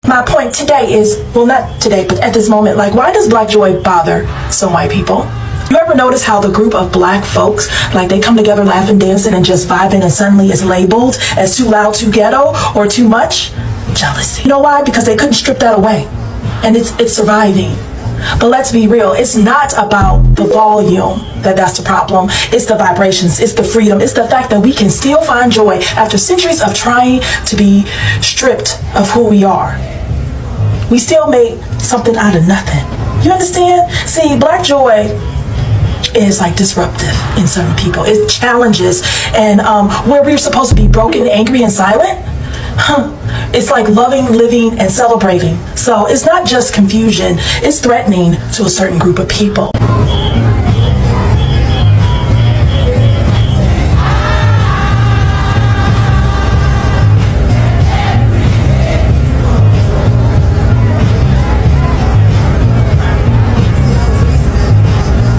My point today is, well, not today, but at this moment, like, why does black joy bother some white people? You ever notice how the group of black folks, like, they come together laughing, dancing, and just vibing, and suddenly it's labeled as too loud, too ghetto, or too much? Jealousy. You know why? Because they couldn't strip that away. And it's surviving. But let's be real, it's not about the volume that's the problem. It's the vibrations, it's the freedom, it's the fact that we can still find joy after centuries of trying to be stripped of who we are. We still make something out of nothing. You understand? See, black joy is like disruptive in certain people. It challenges, and where we're supposed to be broken, angry, and silent, it's like loving, living, and celebrating. So it's not just confusion, it's threatening to a certain group of people.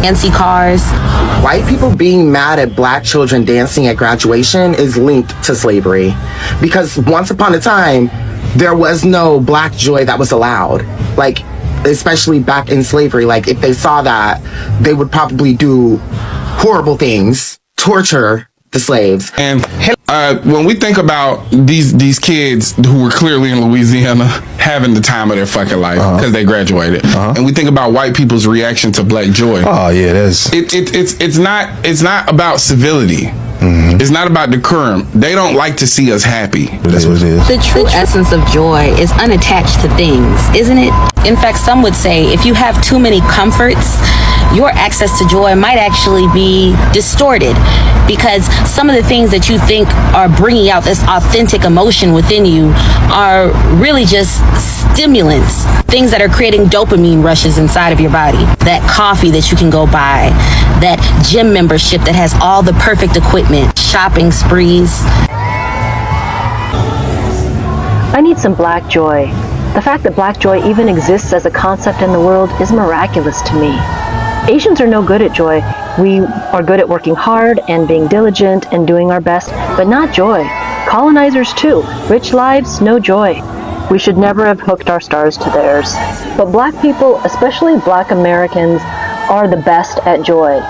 Fancy cars. White people being mad at black children dancing at graduation is linked to slavery. Because once upon a time, there was no black joy that was allowed. Like, especially back in slavery, like, if they saw that, they would probably do horrible things, torture the slaves. And when we think about these kids who were clearly in Louisiana having the time of their fucking life because they graduated, and we think about white people's reaction to black joy. Oh yeah, that's it's not about civility. It's not about decorum. They don't like to see us happy. That's what it is. The true essence of joy is unattached to things, isn't it? In fact, some would say if you have too many comforts, your access to joy might actually be distorted, because some of the things that you think are bringing out this authentic emotion within you are really just stimulants, things that are creating dopamine rushes inside of your body. That coffee that you can go buy, that gym membership that has all the perfect equipment, shopping sprees. I need some black joy. The fact that black joy even exists as a concept in the world is miraculous to me. Asians are no good at joy. We are good at working hard and being diligent and doing our best, but not joy. Colonizers too. Rich lives, no joy. We should never have hooked our stars to theirs. But black people, especially black Americans, are the best at joy.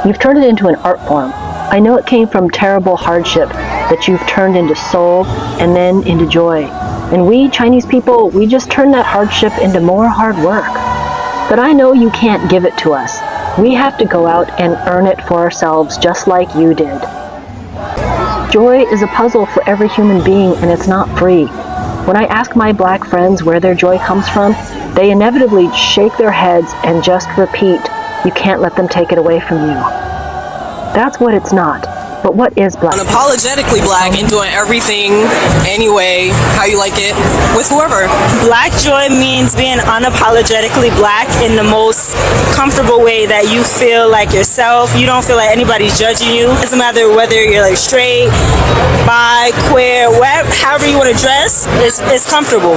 You've turned it into an art form. I know it came from terrible hardship that you've turned into soul and then into joy. And we, Chinese people, we just turn that hardship into more hard work. But I know you can't give it to us. We have to go out and earn it for ourselves, just like you did. Joy is a puzzle for every human being, and it's not free. When I ask my black friends where their joy comes from, they inevitably shake their heads and just repeat, "You can't let them take it away from you." That's what it's not. But what is black? Unapologetically black and doing everything anyway, how you like it, with whoever. Black joy means being unapologetically black in the most comfortable way that you feel like yourself. You don't feel like anybody's judging you. It doesn't matter whether you're like straight, bi, queer, whatever, however you want to dress, it's comfortable.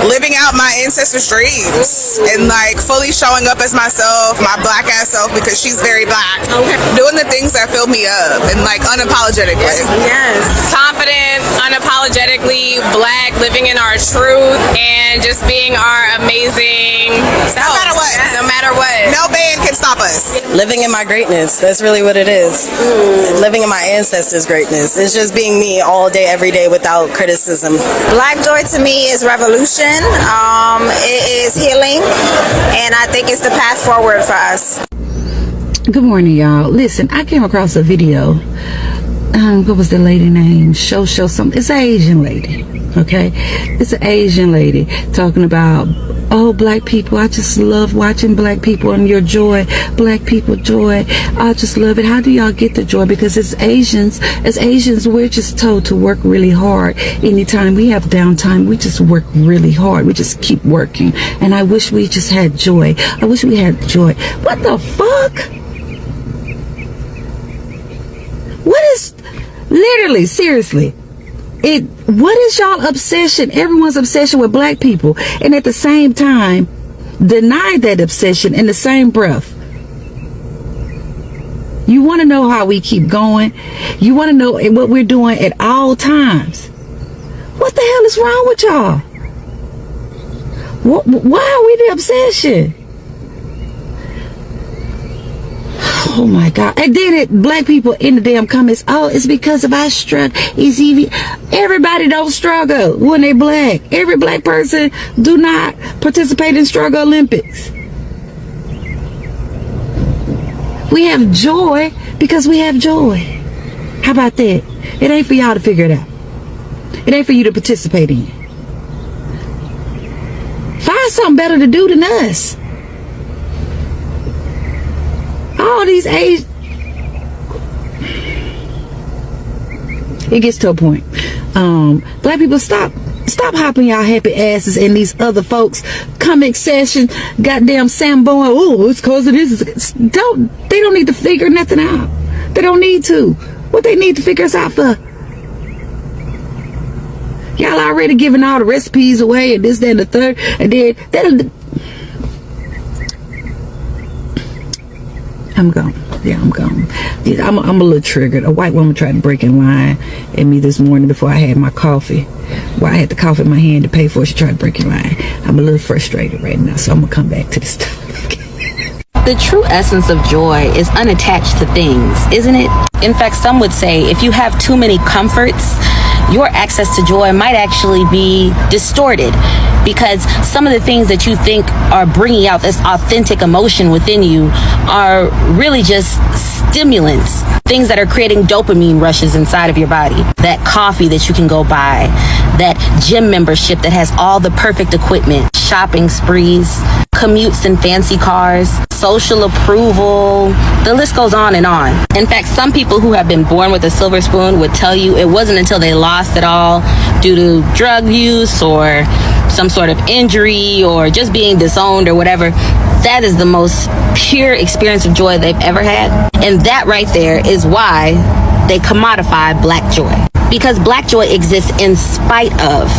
Living out my ancestors' dreams and like fully showing up as myself, my black ass self, because she's very black. Okay. Doing the things that fill me up and like unapologetically. Yes. Confident, unapologetically black, living in our truth, and just being our amazing self. No matter what. No matter what. No band can stop us. Living in my greatness. That's really what it is. Living in my ancestors' greatness. It's just being me all day, every day without criticism. Black joy to me is revolution. It is healing, and I think it's the path forward for us. Good morning, y'all. Listen, I came across a video. What was the lady name? Show something. It's an Asian lady. Okay, it's an Asian lady talking about, oh, black people, I just love watching black people and your joy, black people joy. I just love it. How do y'all get the joy? Because as Asians, we're just told to work really hard. Anytime we have downtime, we just work really hard. We just keep working. And I wish we just had joy. I wish we had joy. What the fuck? What is, literally, seriously, what is y'all obsession, everyone's obsession with black people, and at the same time deny that obsession in the same breath? You want to know how we keep going? You want to know what we're doing at all times? What the hell is wrong with y'all? Why are we the obsession? Oh my God. And then black people in the damn comments, oh, it's because of our struggle. It's even, everybody don't struggle when they black. Every black person do not participate in struggle Olympics. We have joy because we have joy. How about that? It ain't for y'all to figure it out. It ain't for you to participate in. Find something better to do than us. All these age, it gets to a point. Black people, stop hopping y'all happy asses in these other folks comic session, goddamn Sambo. Oh, it's cause of this. They don't need to figure nothing out. They don't need to. What they need to figure us out for? Y'all already giving all the recipes away and this, that, and the third, and then I'm gone. Yeah, I'm gone. Yeah, I'm a little triggered. A white woman tried to break in line at me this morning before I had my coffee. Well, I had the coffee in my hand to pay for it. She tried to break in line. I'm a little frustrated right now, so I'm gonna come back to this topic. The true essence of joy is unattached to things, isn't it? In fact, some would say if you have too many comforts, your access to joy might actually be distorted, because some of the things that you think are bringing out this authentic emotion within you are really just stimulants, things that are creating dopamine rushes inside of your body. That coffee that you can go buy, that gym membership that has all the perfect equipment, shopping sprees, commutes in fancy cars, social approval, the list goes on and on. In fact, some people who have been born with a silver spoon would tell you it wasn't until they lost it all due to drug use or some sort of injury or just being disowned or whatever, that is the most pure experience of joy they've ever had. And that right there is why they commodify black joy. Because black joy exists in spite of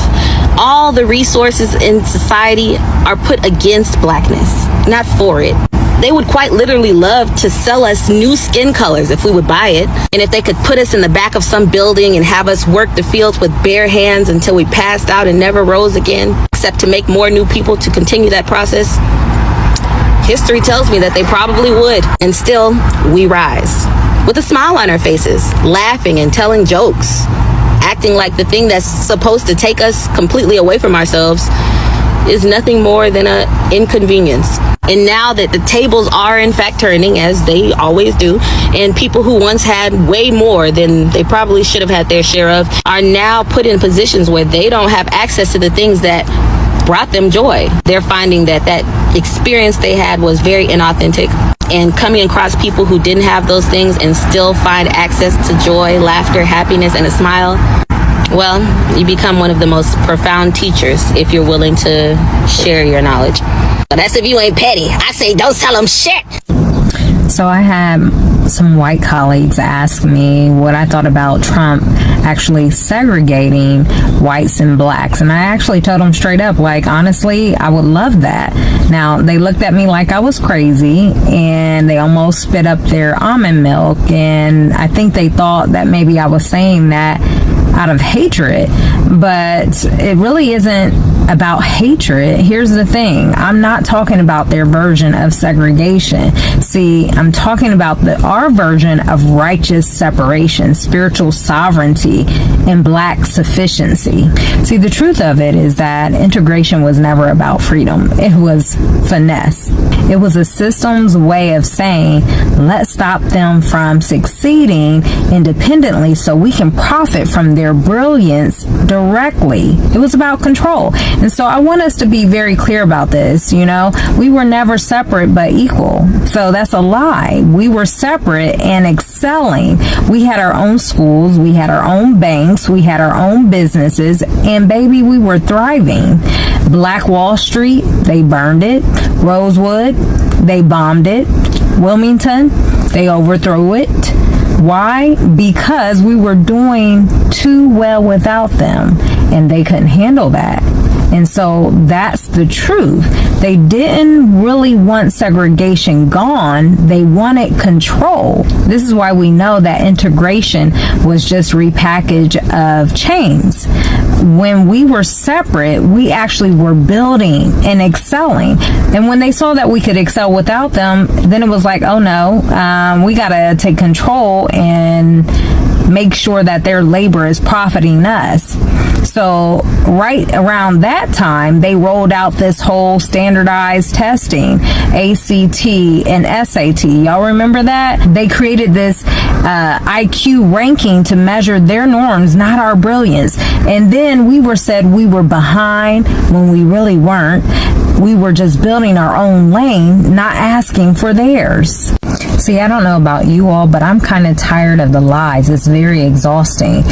all the resources in society are put against blackness, not for it. They would quite literally love to sell us new skin colors if we would buy it. And if they could put us in the back of some building and have us work the fields with bare hands until we passed out and never rose again, except to make more new people to continue that process, history tells me that they probably would. And still, we rise. With a smile on our faces, laughing and telling jokes, acting like the thing that's supposed to take us completely away from ourselves is nothing more than an inconvenience. And now that the tables are in fact turning, as they always do, and people who once had way more than they probably should have had their share of are now put in positions where they don't have access to the things that brought them joy. They're finding that that experience they had was very inauthentic. And coming across people who didn't have those things and still find access to joy, laughter, happiness, and a smile, well, you become one of the most profound teachers if you're willing to share your knowledge. But that's if you ain't petty. I say don't tell them shit. So I had some white colleagues ask me what I thought about Trump actually segregating whites and blacks. And I actually told them straight up, like, honestly, I would love that. Now, they looked at me like I was crazy and they almost spit up their almond milk. And I think they thought that maybe I was saying that out of hatred, but it really isn't about hatred. Here's the thing. I'm not talking about their version of segregation. See, I'm talking about our version of righteous separation, spiritual sovereignty, and black sufficiency. See, the truth of it is that integration was never about freedom. It was finesse. It was a system's way of saying, let's stop them from succeeding independently so we can profit from their brilliance directly. It was about control. And so I want us to be very clear about this. You know, we were never separate but equal. So that's a lie. We were separate and excelling. We had our own schools. We had our own banks. We had our own businesses. And baby, we were thriving. Black Wall Street, they burned it. Rosewood, they bombed it. Wilmington, they overthrew it. Why? Because we were doing too well without them, and they couldn't handle that. And so that's the truth. They didn't really want segregation gone. They wanted control. This is why we know that integration was just repackage of chains. When we were separate, we actually were building and excelling. And when they saw that we could excel without them, then it was like, oh no, we gotta take control and make sure that their labor is profiting us. So right around that time, they rolled out this whole standardized testing, ACT and SAT. Y'all remember that? They created this IQ ranking to measure their norms, not our brilliance. And then we were said we were behind when we really weren't. We were just building our own lane, not asking for theirs. See, I don't know about you all, but I'm kind of tired of the lies. It's very exhausting,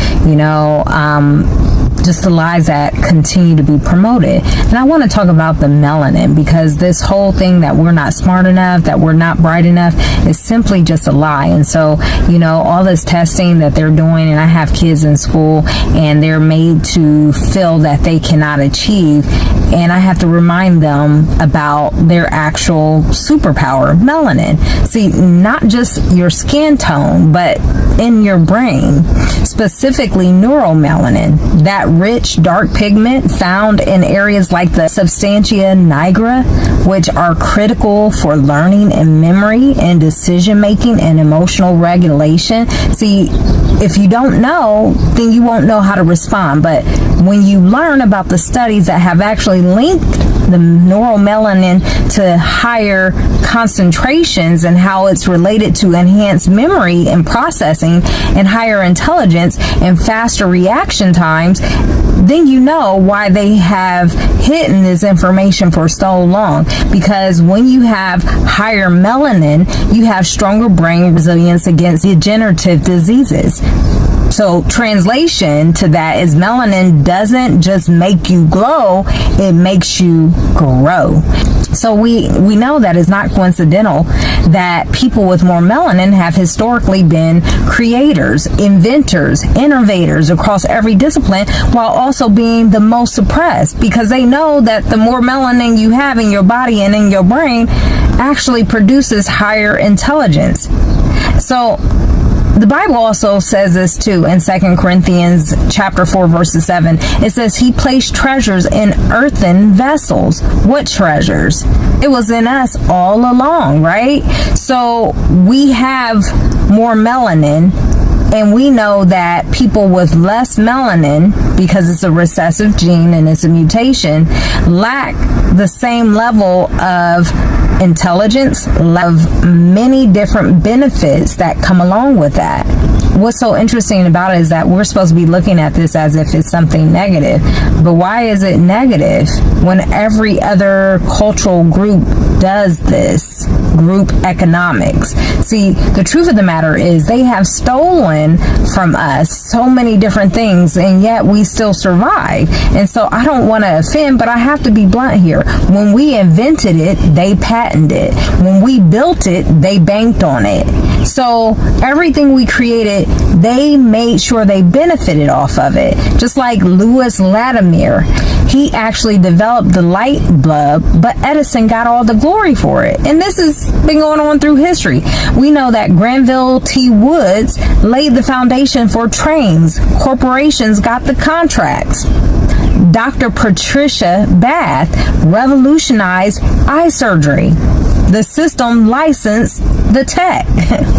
just the lies that continue to be promoted. And I want to talk about the melanin, because this whole thing that we're not smart enough, that we're not bright enough, is simply just a lie. And so, all this testing that they're doing, and I have kids in school, and they're made to feel that they cannot achieve, and I have to remind them about their actual superpower, melanin. See, not just your skin tone, but in your brain, specifically neuromelanin, that rich dark pigment found in areas like the substantia nigra, which are critical for learning and memory and decision making and emotional regulation. See, if you don't know, then you won't know how to respond. But when you learn about the studies that have actually linked the neuromelanin to higher concentrations and how it's related to enhanced memory and processing and higher intelligence and faster reaction times, then you know why they have hidden this information for so long. Because when you have higher melanin, you have stronger brain resilience against degenerative diseases. So translation to that is melanin doesn't just make you glow, it makes you grow. So we know that it's not coincidental that people with more melanin have historically been creators, inventors, innovators across every discipline, while also being the most suppressed, because they know that the more melanin you have in your body and in your brain actually produces higher intelligence. So the Bible also says this too in 2 Corinthians chapter 4 verses 7. It says he placed treasures in earthen vessels. What treasures? It was in us all along, right? So we have more melanin, and we know that people with less melanin, because it's a recessive gene and it's a mutation, lack the same level of intelligence, of many different benefits that come along with that. What's so interesting about it is that we're supposed to be looking at this as if it's something negative. But why is it negative when every other cultural group does this? Group economics. See, the truth of the matter is they have stolen from us so many different things, and yet we still survive. And so I don't want to offend, but I have to be blunt here. When we invented it, they patented it. When we built it, they banked on it. So everything we created, they made sure they benefited off of it. Just like Louis Latimer, he actually developed the light bulb, but Edison got all the glory for it. And this has been going on through history. We know that Granville T. Woods laid the foundation for trains. Corporations got the contracts. Dr. Patricia Bath revolutionized eye surgery. The system licensed the tech.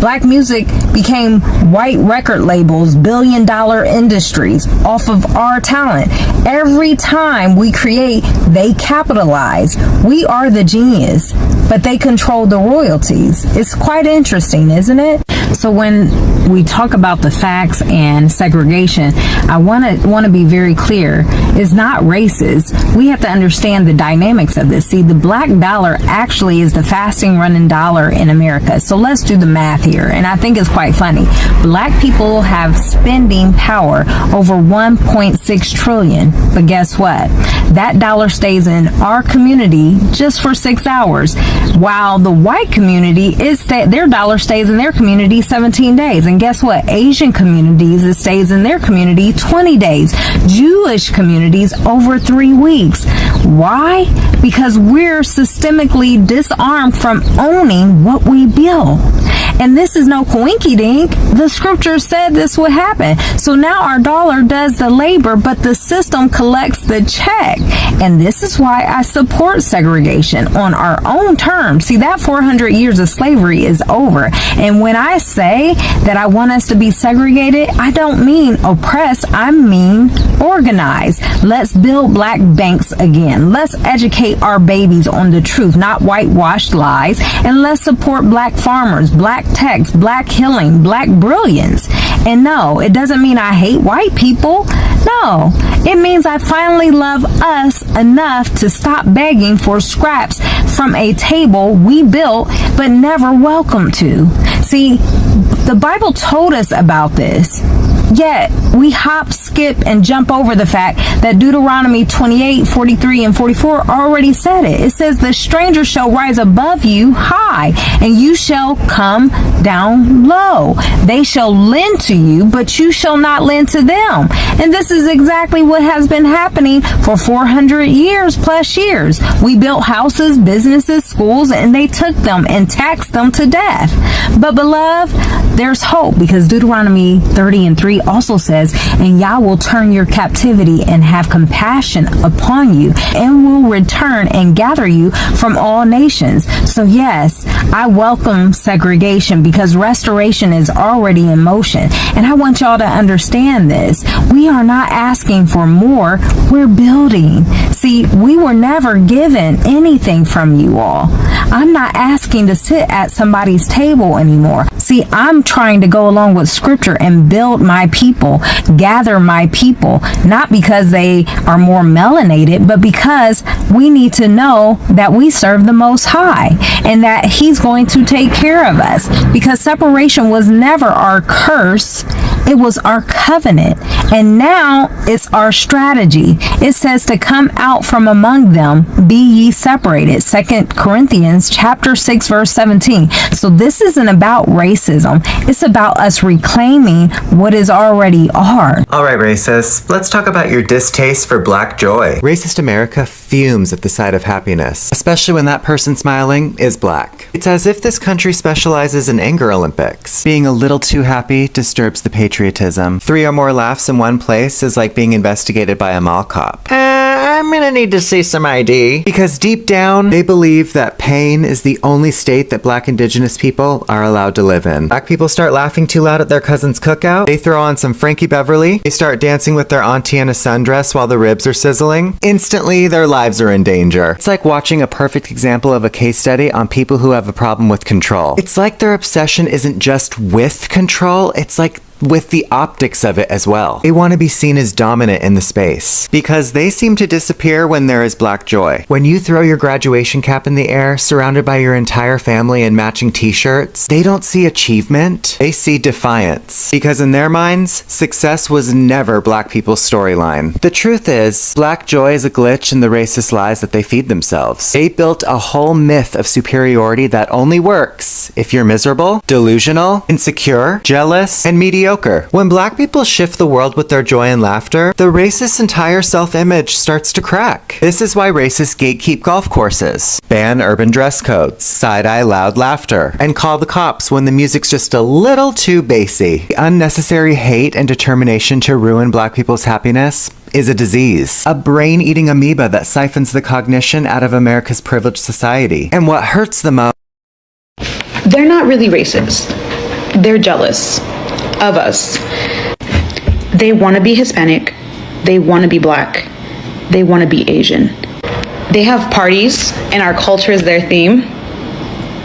Black music became white record labels, billion-dollar industries off of our talent. Every time we create, they capitalize. We are the genius, but they control the royalties. It's quite interesting, isn't it? So when we talk about the facts and segregation, I want to be very clear. It's not racist. We have to understand the dynamics of this. See, the black dollar actually is the fastest running dollar in America. So let's do the math here. And I think it's quite funny. Black people have spending power over 1.6 trillion. But guess what? That dollar stays in our community just for 6 hours, while the white community their dollar stays in their community community 17 days. And guess what? Asian communities, it stays in their community 20 days. Jewish communities over 3 weeks. Why? Because we're systemically disarmed from owning what we build. And this is no coinky dink. The scripture said this would happen. So now our dollar does the labor, but the system collects the check. And this is why I support segregation on our own terms. See, that 400 years of slavery is over. And when I say that I want us to be segregated, I don't mean oppressed. I mean organized. Let's build black banks again. Let's educate our babies on the truth, not whitewashed lies. And let's support black farmers, black techs, black healing, black brilliance. And no, it doesn't mean I hate white people. No, it means I finally love us enough to stop begging for scraps from a table we built but never welcome to. See, the Bible told us about this. Yet, we hop, skip, and jump over the fact that Deuteronomy 28, 43, and 44 already said it. It says, the stranger shall rise above you high, and you shall come down low. They shall lend to you, but you shall not lend to them. And this is exactly what has been happening for 400 years plus years. We built houses, businesses, schools, and they took them and taxed them to death. But beloved, there's hope, because Deuteronomy 30 and 3 also says, and Yah will turn your captivity and have compassion upon you, and will return and gather you from all nations. So yes, I welcome segregation, because restoration is already in motion. And I want y'all to understand this. We are not asking for more, we're building. See, we were never given anything from you all. I'm not asking to sit at somebody's table anymore. See, I'm trying to go along with scripture and build my people, gather my people, not because they are more melanated, but because we need to know that we serve the Most High and that He's going to take care of us, because separation was never our curse. It was our covenant, and now it's our strategy. It says to come out from among them, be ye separated. 2 Corinthians chapter 6 verse 17. So this isn't about racism. It's about us reclaiming what is already ours. All right, racists, let's talk about your distaste for black joy. Racist America fumes at the sight of happiness, especially when that person smiling is black. It's as if this country specializes in anger Olympics. Being a little too happy disturbs the patriotism. 3 or more laughs in one place is like being investigated by a mall cop. I'm gonna need to see some ID. Because deep down, they believe that pain is the only state that black indigenous people are allowed to live in. Black people start laughing too loud at their cousin's cookout. They throw on some Frankie Beverly. They start dancing with their auntie in a sundress while the ribs are sizzling. Instantly, their lives are in danger. It's like watching a perfect example of a case study on people who have a problem with control. It's like their obsession isn't just with control, it's like with the optics of it as well. They want to be seen as dominant in the space, because they seem to disappear when there is black joy. When you throw your graduation cap in the air, surrounded by your entire family in matching t-shirts, they don't see achievement, they see defiance. Because in their minds, success was never black people's storyline. The truth is, black joy is a glitch in the racist lies that they feed themselves. They built a whole myth of superiority that only works if you're miserable, delusional, insecure, jealous, and mediocre. When black people shift the world with their joy and laughter, the racist's entire self-image starts to crack. This is why racists gatekeep golf courses, ban urban dress codes, side-eye loud laughter, and call the cops when the music's just a little too bassy. The unnecessary hate and determination to ruin black people's happiness is a disease, a brain-eating amoeba that siphons the cognition out of America's privileged society. And what hurts the most, they're not really racist. They're jealous of us. They want to be Hispanic, they want to be black, they want to be Asian. They have parties and our culture is their theme.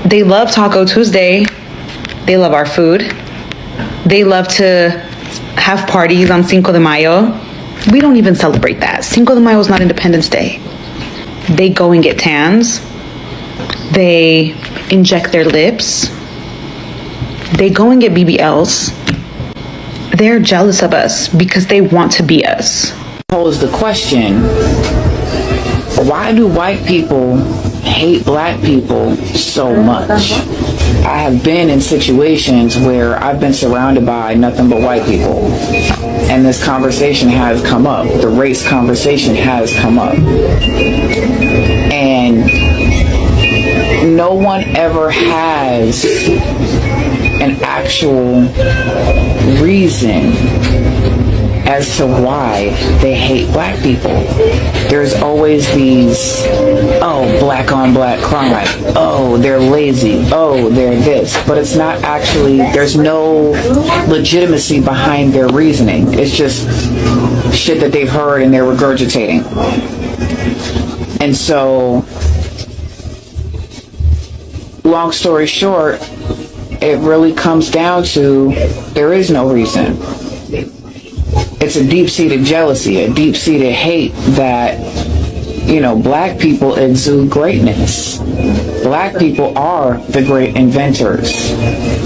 They love Taco Tuesday. They love our food. They love to have parties on Cinco de Mayo. We don't even celebrate that. Cinco de Mayo is not Independence Day. They go and get tans. They inject their lips. They go and get BBLs. They're jealous of us because they want to be us. Pose the question, why do white people hate black people so much? I have been in situations where I've been surrounded by nothing but white people. And this conversation has come up. The race conversation has come up. And no one ever has an actual reason as to why they hate black people. There's always these, oh, black on black crime, oh, they're lazy, oh, they're this. But it's not actually, there's no legitimacy behind their reasoning. It's just shit that they've heard and they're regurgitating. And so, long story short, it really comes down to there is no reason. It's a deep-seated jealousy, a deep-seated hate that, you know, black people exude greatness. Black people are the great inventors.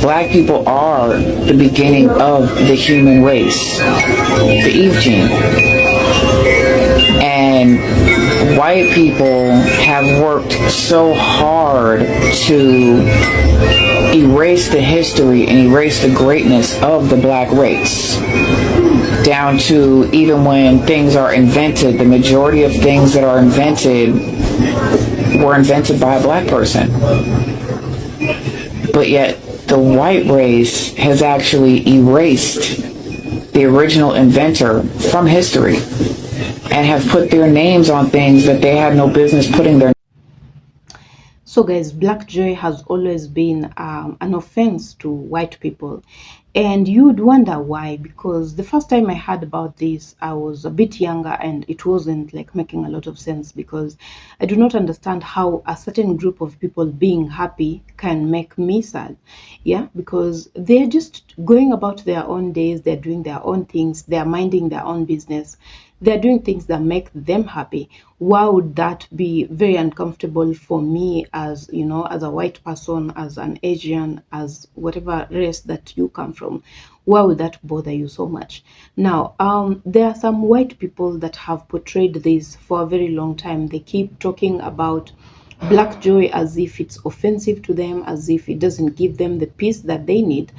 Black people are the beginning of the human race, the Eve gene. And white people have worked so hard to erase the history and erase the greatness of the black race. Down to even when things are invented, the majority of things that are invented were invented by a black person. But yet the white race has actually erased the original inventor from history and have put their names on things that they had no business putting their. So guys, black joy has always been an offense to white people. And you'd wonder why, because the first time I heard about this, I was a bit younger and it wasn't like making a lot of sense, because I do not understand how a certain group of people being happy can make me sad. Yeah, because they're just going about their own days, they're doing their own things, they're minding their own business. They're doing things that make them happy. Why would that be very uncomfortable for me as, you know, as a white person, as an Asian, as whatever race that you come from? Why would that bother you so much? Now, there are some white people that have portrayed this for a very long time. They keep talking about black joy as if it's offensive to them, as if it doesn't give them the peace that they need,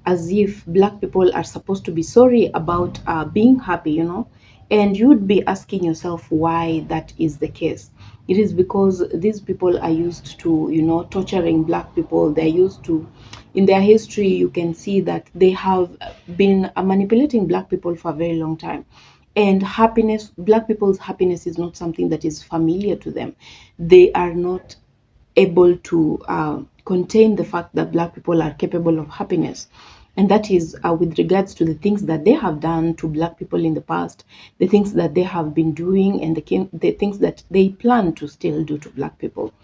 as if black people are supposed to be sorry about being happy, you know. And you'd be asking yourself why that is the case. It is because these people are used to, you know, torturing black people. They're used to, in their history, you can see that they have been manipulating black people for a very long time. And happiness, black people's happiness is not something that is familiar to them. They are not able to contain the fact that black people are capable of happiness. And that is with regards to the things that they have done to black people in the past, the things that they have been doing, and the things that they plan to still do to black people.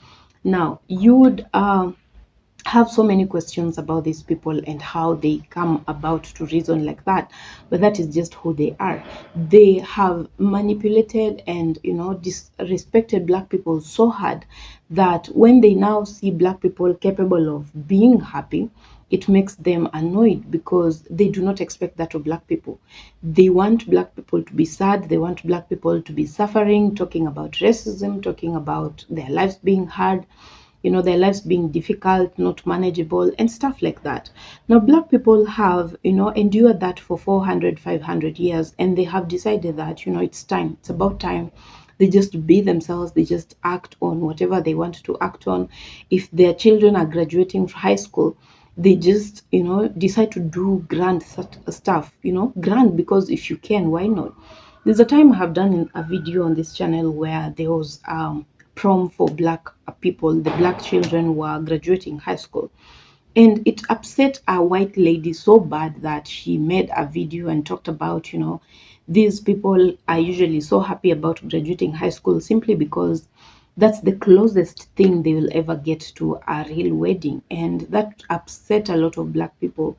Now, you would have so many questions about these people and how they come about to reason like that, but that is just who they are. They have manipulated and, you know, disrespected black people so hard that when they now see black people capable of being happy, it makes them annoyed, because they do not expect that of black people. They want black people to be sad, they want black people to be suffering, talking about racism, talking about their lives being hard, you know, their lives being difficult, not manageable, and stuff like that. Now, black people have, you know, endured that for 400, 500 years, and they have decided that, you know, it's time, it's about time. They just be themselves, they just act on whatever they want to act on. If their children are graduating from high school, they just, you know, decide to do grand stuff, you know, grand, because if you can, why not? There's a time I have done a video on this channel where there was prom for black people. The black children were graduating high school, and it upset a white lady so bad that she made a video and talked about, you know, these people are usually so happy about graduating high school simply because that's the closest thing they will ever get to a real wedding. And that upset a lot of black people.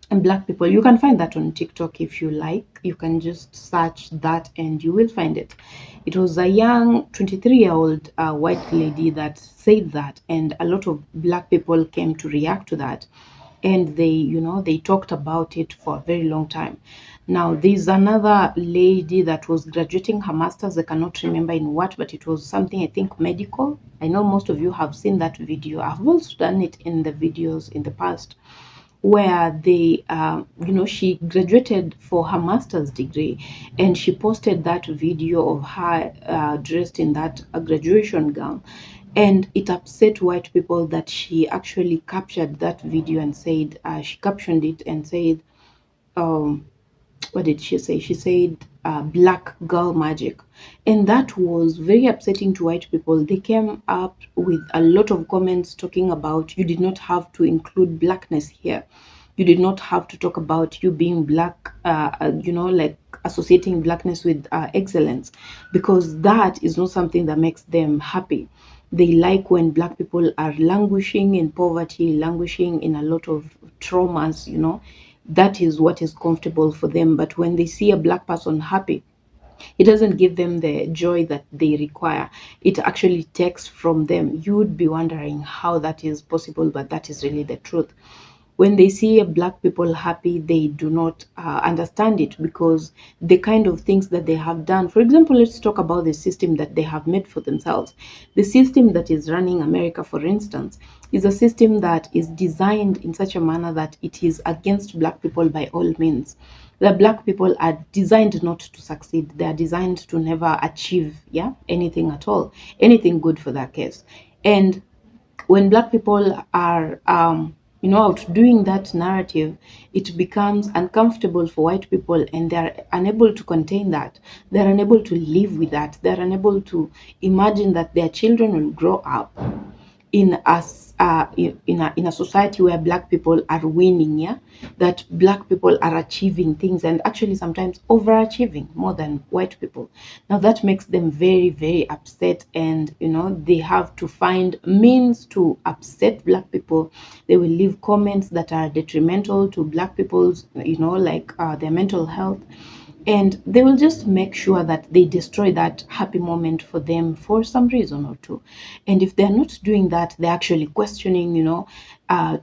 And black people, you can find that on TikTok if you like. You can just search that and you will find it. It was a young 23-year-old white lady that said that, and a lot of black people came to react to that. and they talked about it for a very long time. Now there's another lady that was graduating her master's. I cannot remember in what, but it was something, I think, medical. I know most of you have seen that video. I've also done it in the videos in the past, where she graduated for her master's degree, and she posted that video of her dressed in that graduation gown, and it upset white people that she actually captured that video and said, she captioned it and said, what did she say? She said, black girl magic. And that was very upsetting to white people. They came up with a lot of comments talking about, you did not have to include blackness here. You did not have to talk about you being black, like associating blackness with excellence, because that is not something that makes them happy. They like when black people are languishing in poverty, languishing in a lot of traumas, that is what is comfortable for them. But when they see a black person happy, it doesn't give them the joy that they require. It actually takes from them. You would be wondering how that is possible, but that is really the truth. When they see a black people happy, they do not understand it, because the kind of things that they have done. For example, let's talk about the system that they have made for themselves. The system that is running America, for instance, is a system that is designed in such a manner that it is against black people by all means. The black people are designed not to succeed. They are designed to never achieve anything at all, anything good for that case. And when black people are outdoing that narrative, it becomes uncomfortable for white people, and they're unable to contain that. They're unable to live with that. They're unable to imagine that their children will grow up in a society where black people are winning, that black people are achieving things, and actually sometimes overachieving more than white people. Now that makes them very, very upset, and they have to find means to upset black people. They will leave comments that are detrimental to black people's, like their mental health, and they will just make sure that they destroy that happy moment for them for some reason or two. And if they're not doing that, they're actually questioning,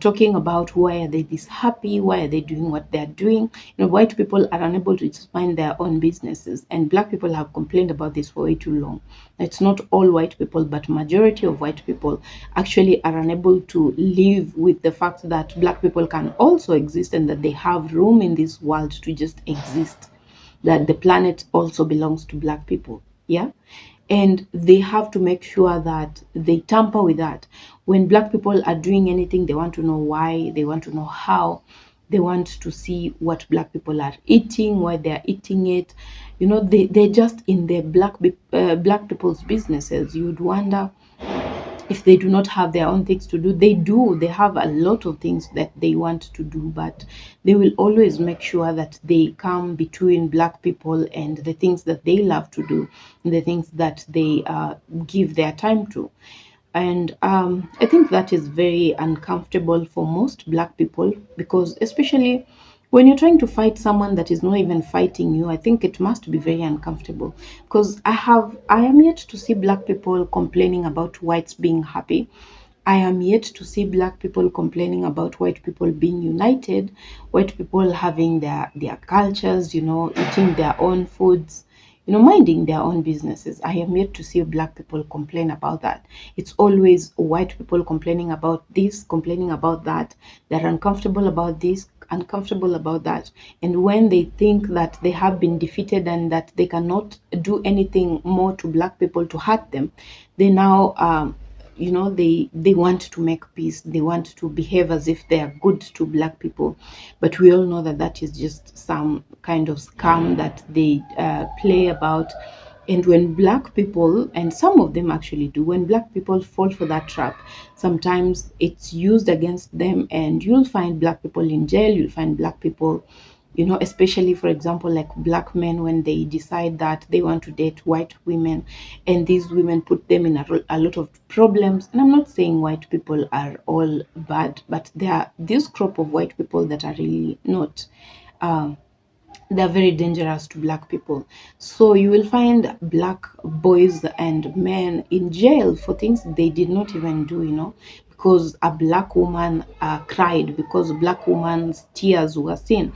talking about why are they this happy, why are they doing what they're doing. White people are unable to just mind their own businesses, and black people have complained about this for way too long. It's not all white people, but majority of white people actually are unable to live with the fact that black people can also exist, and that they have room in this world to just exist, that the planet also belongs to black people. And they have to make sure that they tamper with that. When black people are doing anything, they want to know why, they want to know how, they want to see what black people are eating, why they're eating it. They're just in their black people's businesses. You would wonder if they do not have their own things to do. They have a lot of things that they want to do, but they will always make sure that they come between black people and the things that they love to do, and the things that they give their time to. And I think that is very uncomfortable for most black people, because especially when you're trying to fight someone that is not even fighting you, I think it must be very uncomfortable. Because I am yet to see black people complaining about whites being happy. I am yet to see black people complaining about white people being united, white people having their cultures, eating their own foods, minding their own businesses. I am yet to see black people complain about that. It's always white people complaining about this, complaining about that. They're uncomfortable about this, uncomfortable about that. And when they think that they have been defeated and that they cannot do anything more to black people to hurt them, they now they want to make peace. They want to behave as if they are good to black people, but we all know that that is just some kind of scam that they play about. And when black people, and some of them actually do, when black people fall for that trap, sometimes it's used against them, and you'll find black people in jail. You'll find black people, especially, for example, like black men, when they decide that they want to date white women, and these women put them in a lot of problems. And I'm not saying white people are all bad, but there are this crop of white people that are really not. They're very dangerous to black people. So you will find black boys and men in jail for things they did not even do, because a black woman cried, because a black woman's tears were seen,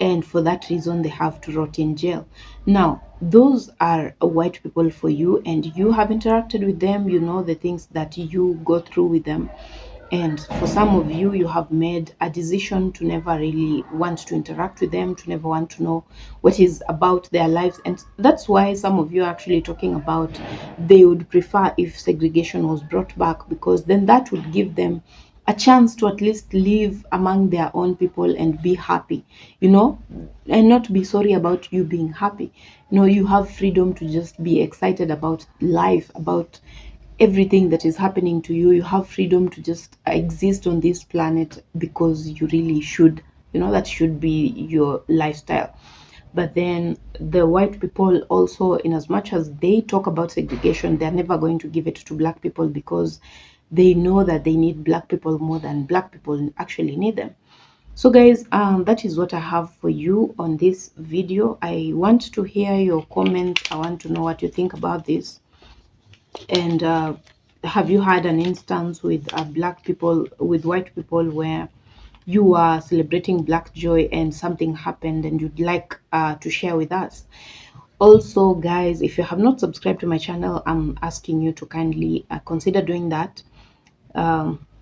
and for that reason they have to rot in jail. Now those are white people for you, and you have interacted with them, you know the things that you go through with them. And for some of you, you have made a decision to never really want to interact with them, to never want to know what is about their lives. And that's why some of you are actually talking about they would prefer if segregation was brought back, because then that would give them a chance to at least live among their own people and be happy, you know, and not be sorry about you being happy. You know, you have freedom to just be excited about life, about everything that is happening to you. You have freedom to just exist on this planet because you really should, you know, that should be your lifestyle. But then the white people also, in as much as they talk about segregation, they're never going to give it to black people, because they know that they need black people more than black people actually need them. So guys, that is what I have for you on this video. I want to hear your comments. I want to know what you think about this. And have you had an instance with black people, with white people, where you are celebrating black joy and something happened and you'd like to share with us? Also guys, if you have not subscribed to my channel, I'm asking you to kindly consider doing that.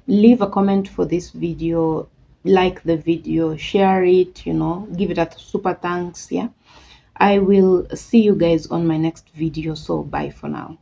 Leave a comment for this video, like the video, share it, you know, give it a super thanks. Yeah, I will see you guys on my next video, so bye for now.